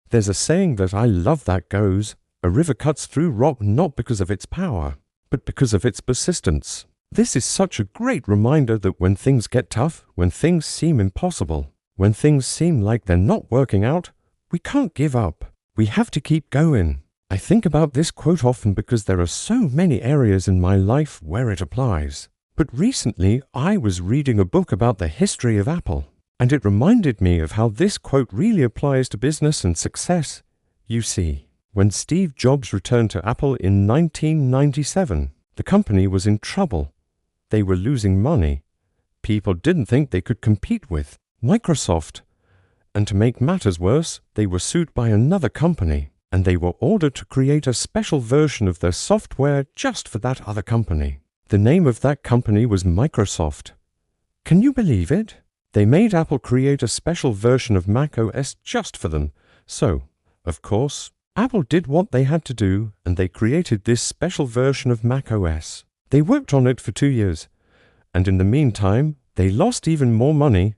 There's a saying that I love that goes, "A river cuts through rock not because of its power, but because of its persistence." This is such a great reminder that when things get tough, when things seem impossible, when things seem like they're not working out, we can't give up. We have to keep going. I think about this quote often because there are so many areas in my life where it applies. But recently, I was reading a book about the history of Apple, and it reminded me of how this quote really applies to business and success. You see, when Steve Jobs returned to Apple in 1997, the company was in trouble. They were losing money. People didn't think they could compete with Microsoft. And to make matters worse, they were sued by another company, and they were ordered to create a special version of their software just for that other company. The name of that company was Microsoft. Can you believe it? They made Apple create a special version of Mac OS just for them. So, of course, Apple did what they had to do, and they created this special version of Mac OS. They worked on it for 2 years, and in the meantime, they lost even more money.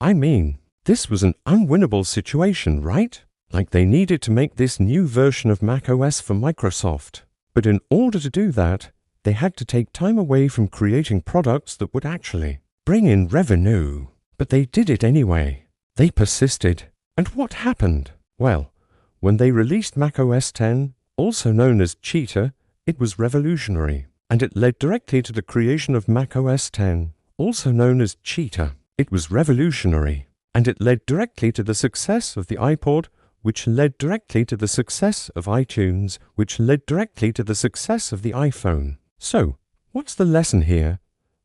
I mean, this was an unwinnable situation, right? Like they needed to make this new version of Mac OS for Microsoft. But in order to do that, they had to take time away from creating products that would actually bring in revenue. But they did it anyway. They persisted. And what happened? Well, when they released Mac OS X, also known as Cheetah, it was revolutionary. And it led directly to the creation of Mac OS X, also known as Cheetah. It was revolutionary. And it led directly to the success of the iPod, which led directly to the success of iTunes, which led directly to the success of the iPhone. So, what's the lesson here?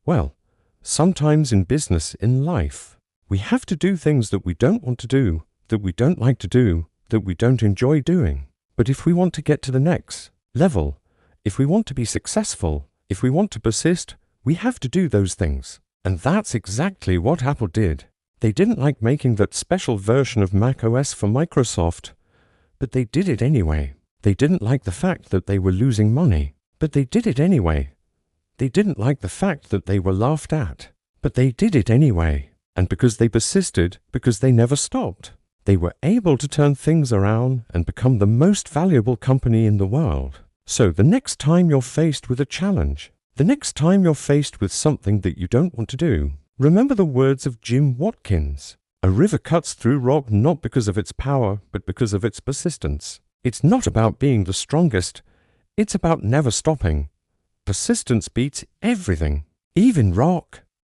Well, sometimes in business, in life, we have to do things that we don't want to do, that we don't like to do, that we don't enjoy doing. But if we want to get to the next level, if we want to be successful, if we want to persist, we have to do those things. And that's exactly what Apple did. They didn't like making that special version of Mac OS for Microsoft, but they did it anyway. They didn't like the fact that they were losing money, but they did it anyway. They didn't like the fact that they were laughed at, but they did it anyway. And because they persisted, because they never stopped, they were able to turn things around and become the most valuable company in the world. So the next time you're faced with a challenge, the next time you're faced with something that you don't want to do, remember the words of Jim Watkins. A river cuts through rock not because of its power, but because of its persistence. It's not about being the strongest. It's about never stopping. Persistence beats everything, even rock.